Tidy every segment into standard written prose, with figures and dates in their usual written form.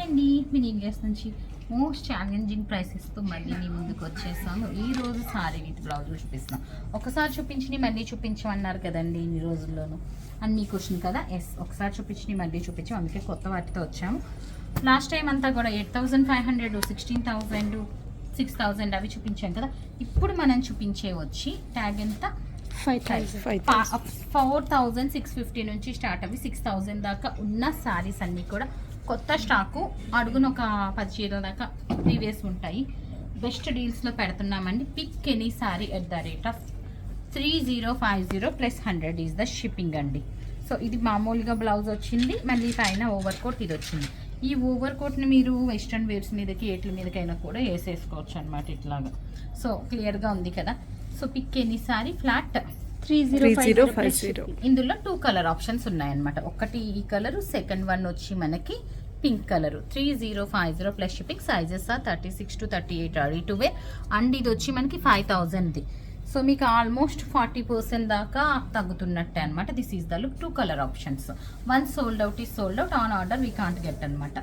అండి, మీ ఇండియాస్ నుంచి most challenging ప్రైసెస్తో మళ్ళీ మీ ముందుకు వచ్చేసాను. ఈ రోజు సారీ విత్ బ్లౌజ్ చూపిస్తున్నాను. ఒకసారి చూపించి మళ్ళీ చూపించమన్నారు కదండి ఇన్ని రోజుల్లోనూ అని మీ క్వశ్చన్ కదా. ఎస్, ఒకసారి చూపించి మళ్ళీ చూపించాం, అందుకే కొత్త వాటితో వచ్చాము. లాస్ట్ టైం అంతా కూడా 8,500, 16,000, 6,000 అవి చూపించాం కదా. ఇప్పుడు మనం చూపించే వచ్చి ట్యాగ్ ఎంత 4,650 నుంచి స్టార్ట్ అవి 6,000 దాకా ఉన్న శారీస్ అన్నీ కూడా కొత్త స్టాకు. అడుగున ఒక 10 చీరల దాకా ప్రీవియస్ ఉంటాయి. బెస్ట్ డీల్స్లో పెడుతున్నామండి. Pick any sari at the rate of 3050 plus 100 is the shipping అండి. సో ఇది మామూలుగా బ్లౌజ్ వచ్చింది, మళ్ళీ పైన ఓవర్ కోట్ ఇది వచ్చింది. ఈ ఓవర్ కోట్ని మీరు వెస్ట్రన్ వేర్స్ మీదకి ఏట్ల మీదకైనా కూడా వేసేసుకోవచ్చు అనమాట ఇట్లాగా. సో క్లియర్గా ఉంది కదా. So pick any sari flat 3050. ఇందులో 2 కలర్ ఆప్షన్స్ ఉన్నాయన్నమాట. ఒకటి ఈ కలర్, సెకండ్ వన్ వచ్చి మనకి pink colour. 3050 plus shipping. Sizes 36 to 38 ready to wear. And ఇది వచ్చి మనకి 5,000ది. సో మీకు ఆల్మోస్ట్ 40% దాకా తగ్గుతున్నట్టే అనమాట. This is the look. 2 colour options. One sold out is sold out, on order we can't get అనమాట.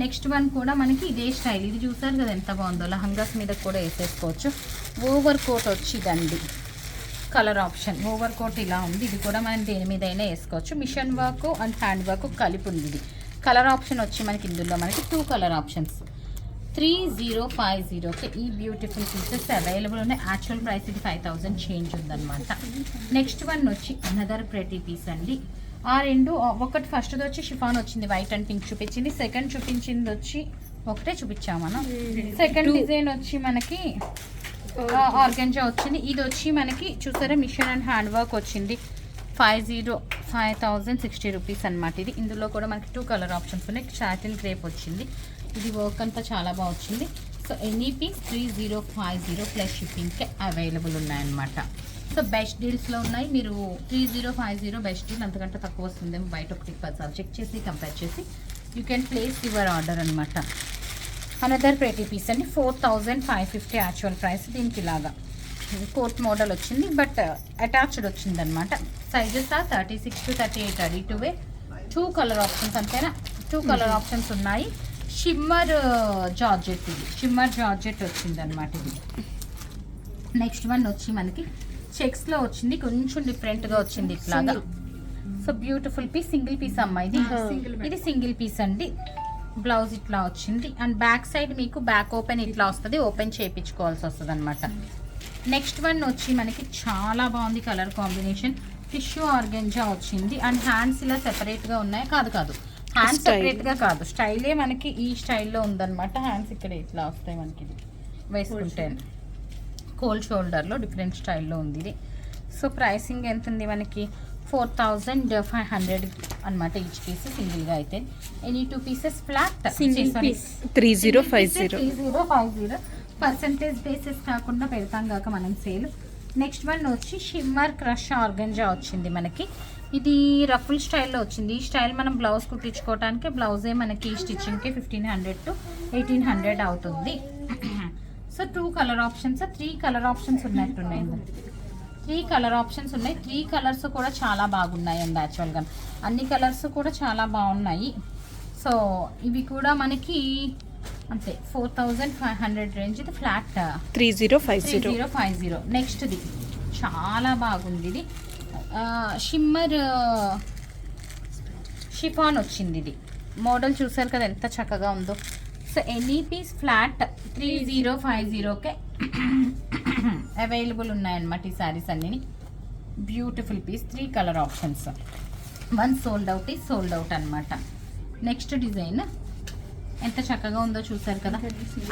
Next one కూడా మనకి ఇదే స్టైల్. ఇది చూసారు కదా ఎంత బాగుందో. లహంగాస్ మీద కూడా వేసేసుకోవచ్చు. ఓవర్ కోట్ వచ్చి ఇదండి కలర్ ఆప్షన్. ఓవర్ కోట్ ఇలా ఉంది. ఇది కూడా మనం దేని మీద అయినా వేసుకోవచ్చు. Machine work and hand work కలిపి ఉంది ఇది. కలర్ ఆప్షన్ వచ్చి మనకి ఇందులో మనకి 2 కలర్ ఆప్షన్స్. 3050కి ఈ బ్యూటిఫుల్ పీసెస్ అవైలబుల్ ఉన్నాయి. యాక్చువల్ ప్రైస్ ఇది 5,000 చేంజ్ ఉందన్నమాట. నెక్స్ట్ వన్ వచ్చి అనదర్ ప్రెటీ పీస్ అండి. ఆ రెండు, ఒకటి ఫస్ట్ది వచ్చి షిఫాన్ వచ్చింది, వైట్ అండ్ పింక్ చూపించింది. సెకండ్ చూపించింది వచ్చి ఒకటే చూపించాము మనం. సెకండ్ డిజైన్ వచ్చి మనకి ఆర్గంజా వచ్చింది. ఇది వచ్చి మనకి చూసారా మిషన్ అండ్ హ్యాండ్ వర్క్ వచ్చింది. 5,060 రూపీస్ అనమాట ఇది. ఇందులో కూడా మనకి 2 కలర్ ఆప్షన్స్ ఉన్నాయి. చాటిల్ క్రేప్ వచ్చింది. ఇది వర్క్ అంతా చాలా బాగా వచ్చింది. సో ఎనీ పీస్ 3050 ప్లస్ షిప్పింగ్కి అవైలబుల్ ఉన్నాయన్నమాట. సో బెస్ట్ డీల్స్లో ఉన్నాయి. మీరు 3050 బెస్ట్ డీల్, అంతకంటే తక్కువ వస్తుందేమో బయట. ఒకటి 10 సార్లు చెక్ చేసి కంపేర్ చేసి you can place your order అనమాట. అనదర్ ప్రెటీ పీస్ అండి. 4,550 యాక్చువల్ ప్రైస్. దీనికి ఇలాగా కోట్ మోడల్ వచ్చింది, బట్ అటాచ్డ్ వచ్చింది అనమాట. Sizes 36 to 38 ready to way. 2 colour options అంతేనా. 2 కలర్ ఆప్షన్స్ ఉన్నాయి. షిమ్మర్ జార్జెట్, ఇది షిమ్మర్ జార్జెట్ వచ్చింది అనమాట ఇది. నెక్స్ట్ వన్ వచ్చి మనకి చెక్స్లో వచ్చింది, కొంచెం డిఫరెంట్గా వచ్చింది ఇట్లాగా. So beautiful piece. Single piece అమ్మా ఇది. ఇది సింగిల్ పీస్ అండి. బ్లౌజ్ ఇట్లా వచ్చింది. అండ్ బ్యాక్ సైడ్ మీకు బ్యాక్ ఓపెన్ ఇట్లా వస్తుంది, ఓపెన్ చేయించుకోవాల్సి వస్తుంది అనమాట. నెక్స్ట్ వన్ వచ్చి మనకి చాలా బాగుంది కలర్ కాంబినేషన్. టిష్యూ ఆర్గంజా వచ్చింది. అండ్ హ్యాండ్స్ ఇలా సెపరేట్గా ఉన్నాయి. కాదు హ్యాండ్స్ సెపరేట్గా కాదు, స్టైలే మనకి ఈ స్టైల్లో ఉందన్నమాట. హ్యాండ్స్ ఇక్కడ ఇట్లా వస్తాయి మనకి. ఇది వేసుకుంటే కోల్డ్ షోల్డర్లో డిఫరెంట్ స్టైల్లో ఉంది ఇది. సో ప్రైసింగ్ ఎంత ఉంది మనకి 4,500 అనమాట ఈచ్ పీస్ సింగిల్గా అయితే. Any 2 pieces flat 3050 percentage basis కాకుండా పెడతాం కాక మనం సేల్. నెక్స్ట్ వన్ వచ్చి షిమ్మర్ క్రష్ ఆర్గంజా వచ్చింది మనకి. ఇది రఫుల్ స్టైల్లో వచ్చింది. ఈ స్టైల్ మనం బ్లౌజ్ కుట్టించుకోవడానికి బ్లౌజే మనకి స్టిచ్చింగ్కి 1,500 to 1,800 అవుతుంది. So 2 colour options, 3 colour options ఉన్నట్టున్నాయి. 3 కలర్ ఆప్షన్స్ ఉన్నాయి. 3 కలర్స్ కూడా చాలా బాగున్నాయి అండి. యాక్చువల్గా అన్ని కలర్స్ కూడా చాలా బాగున్నాయి. సో ఇవి కూడా మనకి అంతే 4,500 రేంజ్. ఇది ఫ్లాట్ 3050. నెక్స్ట్ది చాలా బాగుంది. ఇది షిమ్మర్ షిఫాన్ వచ్చింది. ఇది మోడల్ చూసారు కదా ఎంత చక్కగా ఉందో. సో ఎనీ పీస్ ఫ్లాట్ 3050కే అవైలబుల్ ఉన్నాయన్నమాట ఈ శారీస్ అన్నీ. Beautiful piece. 3 colour options. One sold out is sold out అనమాట. నెక్స్ట్ డిజైన్ ఎంత చక్కగా ఉందో చూసారు కదా.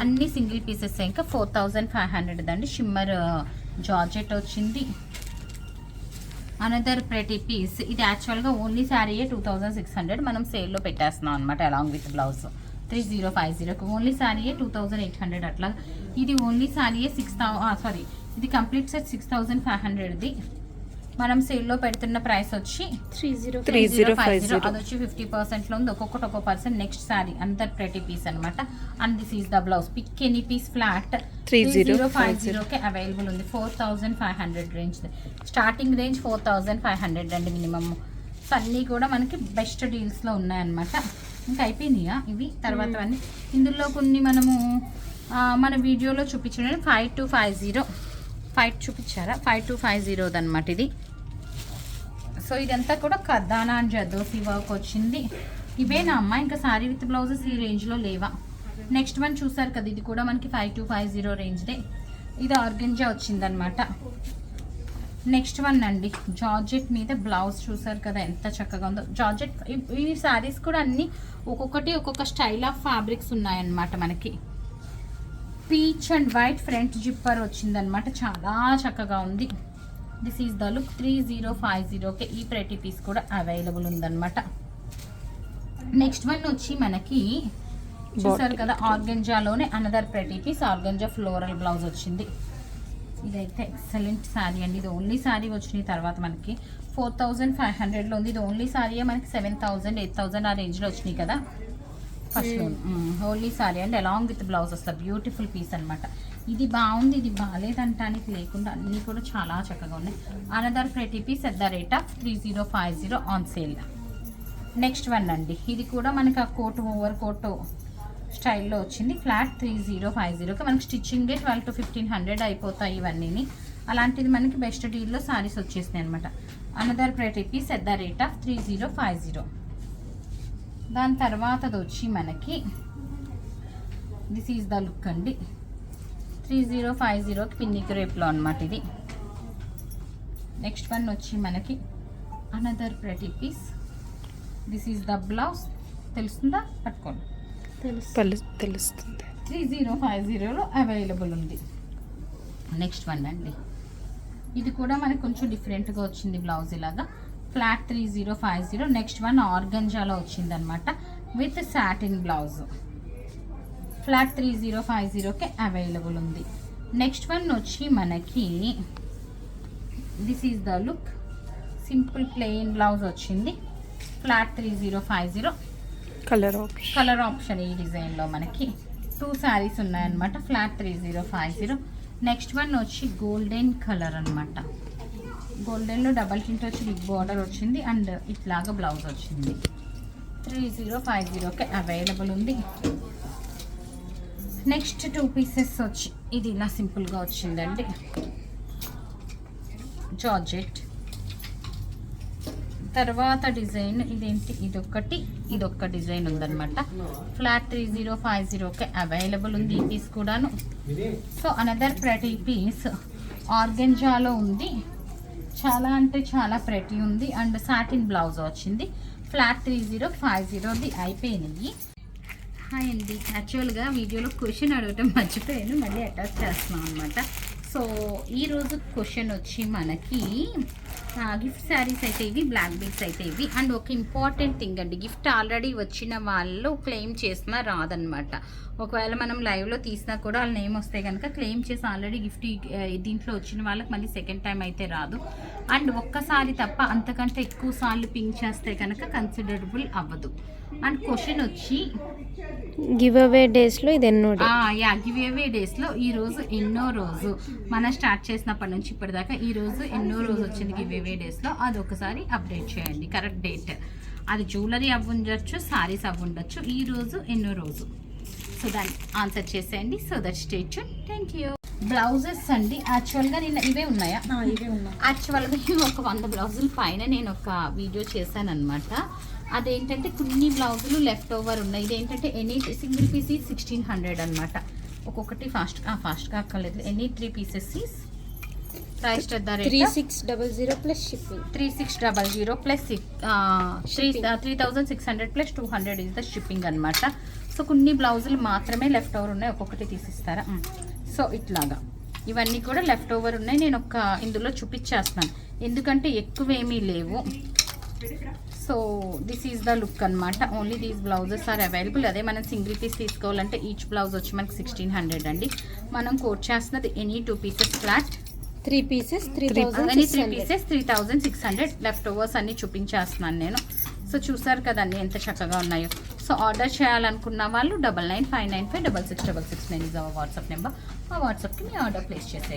అన్ని సింగిల్ పీసెస్. ఇంకా 4,500 దండి. షిమ్మర్ జార్జెట్ వచ్చింది. Another pretty piece. ఇది యాక్చువల్గా ఓన్లీ శారీయే 2,600. మనం సేల్లో పెట్టేస్తున్నాం అనమాట అలాంగ్ విత్ బ్లౌజ్. 3050కి ఓన్లీ శారీయే 2,800 అట్లా. ఇది ఓన్లీ శారీయే ఇది కంప్లీట్ సెట్ 6,500ది. మనం సేల్లో పెడుతున్న ప్రైస్ వచ్చి 3050. అది వచ్చి 50%లో ఉంది. ఒక్కొక్కటి ఒక్కొక్క percent. Next sari another pretty piece అనమాట. And this is the blouse. Pick any piece flat 3050కి అవైలబుల్ ఉంది. 4,500 రేంజ్. స్టార్టింగ్ రేంజ్ 4,500 అండి మినిమమ్. సో అన్నీ కూడా మనకి బెస్ట్ డీల్స్లో ఉన్నాయన్నమాట. ఇంకా అయిపోయినాయా ఇవి తర్వాత అన్నీ ఇందులో కొన్ని మనము మన వీడియోలో చూపించిన 5250 చూపించారా 5250 అనమాట ఇది. సో ఇదంతా కూడా కర్దానా అండ్ జర్దోసి వర్క్ వచ్చింది. ఇవేనా అమ్మ ఇంకా సారీ విత్ బ్లౌజెస్ ఈ రేంజ్లో లేవా? నెక్స్ట్ వన్ చూసారు కదా, ఇది కూడా మనకి 5250 రేంజ్దే. ఇది ఆర్గెంజా వచ్చిందనమాట. నెక్స్ట్ వన్ అండి, జార్జెట్ మీద బ్లౌజ్ చూసారు కదా ఎంత చక్కగా ఉందో. జార్జెట్ ఈ శారీస్ కూడా అన్నీ ఒక్కొక్కటి ఒక్కొక్క స్టైల్ ఆఫ్ ఫ్యాబ్రిక్స్ ఉన్నాయన్నమాట. మనకి peach and white front zipper వచ్చిందనమాట, చాలా చక్కగా ఉంది. This is the look. 3050కే ఈ ప్రతి పీస్ కూడా అవైలబుల్ ఉందన్నమాట. నెక్స్ట్ వన్ వచ్చి మనకి చూసారు కదా, ఆర్గెంజాలోనే another pretty piece. Organza floral blouse వచ్చింది. ఇదైతే ఎక్సలెంట్ శారీ అండి. ఇది ఓన్లీ శారీ వచ్చినాయి. తర్వాత మనకి 4500లో ఉంది. ఇది ఓన్లీ శారీయే మనకి 7000 8000 ఆ రేంజ్లో వచ్చినాయి కదా ఫస్ట్లో. Only sari and along with blouse అసలు బ్యూటిఫుల్ పీస్ అనమాట. ఇది బాగుంది, ఇది బాగాలేదంటానికి లేకుండా అన్నీ కూడా చాలా చక్కగా ఉన్నాయి. Another pretty piece at the rate of 3050 on sale. Next one అండి, ఇది కూడా మనకి ఆ కోట్ ఓవర్ కోట్ స్టైల్లో వచ్చింది. ఫ్లాట్ 3050కి మనకి స్టిచ్చింగే 1200 to 1500 అయిపోతాయి ఇవన్నీ. అలాంటిది మనకి బెస్ట్ డీల్లో సారీస్ వచ్చేసినాయి అనమాట. Another pretty piece at the rate of 3050. దాని తర్వాతది వచ్చి మనకి దిస్ ఈజ్ ద లుక్ అండి. 3050కి పిన్ని క్రేప్లో అనమాట ఇది. నెక్స్ట్ వన్ వచ్చి మనకి another pretty piece. This is the blouse. తెలుస్తుందా? పట్టుకోండి, తెలుస్తుంది. 3050లో అవైలబుల్ ఉంది. నెక్స్ట్ వన్ అండి, ఇది కూడా మనకి కొంచెం డిఫరెంట్గా వచ్చింది బ్లౌజ్ ఇలాగా. ఫ్లాట్ 3050. నెక్స్ట్ వన్ ఆర్గంజాలో వచ్చింది అనమాట విత్ సాటిన్ బ్లౌజ్. ఫ్లాట్ 3050కే అవైలబుల్ ఉంది. నెక్స్ట్ వన్ వచ్చి మనకి this is the look. Simple plain blouse వచ్చింది. ఫ్లాట్ 3050. కలర్ ఆప్షన్ ఈ డిజైన్లో మనకి 2 శారీస్ ఉన్నాయన్నమాట. ఫ్లాట్ 3050. నెక్స్ట్ వన్ వచ్చి గోల్డెన్ కలర్ అనమాట. గోల్డెన్లో డబల్ టింట్ వచ్చి బిగ్ బార్డర్ వచ్చింది అండ్ ఇట్లాగా బ్లౌజ్ వచ్చింది. 3050కే అవైలబుల్ ఉంది. నెక్స్ట్ 2 పీసెస్ వచ్చి ఇది ఇలా సింపుల్గా వచ్చిందండి. జార్జెట్. తర్వాత డిజైన్ ఇదేంటి, ఇదొక్క డిజైన్ ఉందన్నమాట. ఫ్లాట్ 3050కే అవైలబుల్ ఉంది ఈ పీస్ కూడాను. సో అనదర్ ప్రతి పీస్ ఆర్గెంజాలో ఉంది. చాలా అంటే చాలా ప్రతి ఉంది అండ్ సాటిన్ బ్లౌజ్ వచ్చింది. ఫ్లాట్ 3050ది అయిపోయినాయి. హాయ్ అండి, యాక్చువల్గా వీడియోలో క్వశ్చన్ అడగటం మర్చిపోయాను, మళ్ళీ అటాచ్ చేస్తున్నాం అనమాట. సో ఈరోజు క్వశ్చన్ వచ్చి మనకి గిఫ్ట్ శారీస్ అయితే ఇవి, బ్లాక్ బీడ్స్ అయితే ఇవి. అండ్ ఒక ఇంపార్టెంట్ థింగ్ అండి, గిఫ్ట్ ఆల్రెడీ వచ్చిన వాళ్ళు క్లెయిమ్ చేసినా రాదనమాట. ఒకవేళ మనం లైవ్లో తీసినా కూడా వాళ్ళ నేమ్ వస్తే కనుక క్లెయిమ్ చేసి ఆల్రెడీ గిఫ్ట్ దీంట్లో వచ్చిన వాళ్ళకి మళ్ళీ సెకండ్ టైం అయితే రాదు. అండ్ ఒక్కసారి తప్ప అంతకంటే ఎక్కువ సార్లు పింక్ చేస్తే కనుక కన్సిడరబుల్ అవ్వదు. అండ్ క్వశ్చన్ వచ్చి గివ్ అవే డేస్లో ఇది ఎన్నో గివ్ అవే డేస్లో ఈరోజు ఎన్నో రోజు మనం స్టార్ట్ చేసినప్పటి నుంచి ఇప్పటిదాకా ఈరోజు ఎన్నో రోజు వచ్చింది గివ్ అవే డేస్లో, అది ఒకసారి అప్డేట్ చేయండి కరెక్ట్ డేట్. అది జ్యువెలరీ అవ్వుండొచ్చు, సారీస్ అవ్వుండొచ్చు. ఈరోజు ఎన్నో రోజు, సో దాన్ని ఆన్సర్ చేసేయండి. So that stay tune. Thank you. Blouses అండి, యాక్చువల్గా నిన్న ఇవే ఉన్నాయా? ఇవే ఉన్నాయి. యాక్చువల్గా ఒక 100 బ్లౌజుల పైన నేను ఒక వీడియో చేశాను అనమాట. అదేంటంటే కొన్ని బ్లౌజులు లెఫ్ట్ ఓవర్ ఉన్నాయి. ఇదేంటంటే ఎనీ సింగిల్ పీస్ 1600 అనమాట. ఒక్కొక్కటి ఫాస్ట్గా అక్కర్లేదు. Any 3 pieces price 3600 plus shipping. 3600 plus 3600 plus 200 is the shipping అనమాట. సో కొన్ని బ్లౌజులు మాత్రమే లెఫ్ట్ ఓవర్ ఉన్నాయి, ఒక్కొక్కటి తీసిస్తారా? సో ఇట్లాగా ఇవన్నీ కూడా లెఫ్ట్ ఓవర్ ఉన్నాయి. నేను ఒక ఇందులో చూపించేస్తున్నాను ఎందుకంటే ఎక్కువేమీ లేవు. So this is the look అనమాట. Only these blouses are available. అదే మనం సింగిల్ పీస్ తీసుకోవాలంటే ఈచ్ బ్లౌజ్ వచ్చి మనకి 1600 అండి. మనం కోట్ చేస్తున్నది any 2 pieces flat 3 pieces 3600. Leftovers అన్ని చూపించేస్తున్నాను నేను. సో చూసారు కదండి ఎంత చక్కగా ఉన్నాయో. సో ఆర్డర్ చేయాలనుకున్న వాళ్ళు 9959956666 ఇస్ అవర్ వాట్సాప్ నెంబర్. ఆ వాట్సాప్కి మీ ఆర్డర్ ప్లేస్ చేసేయండి.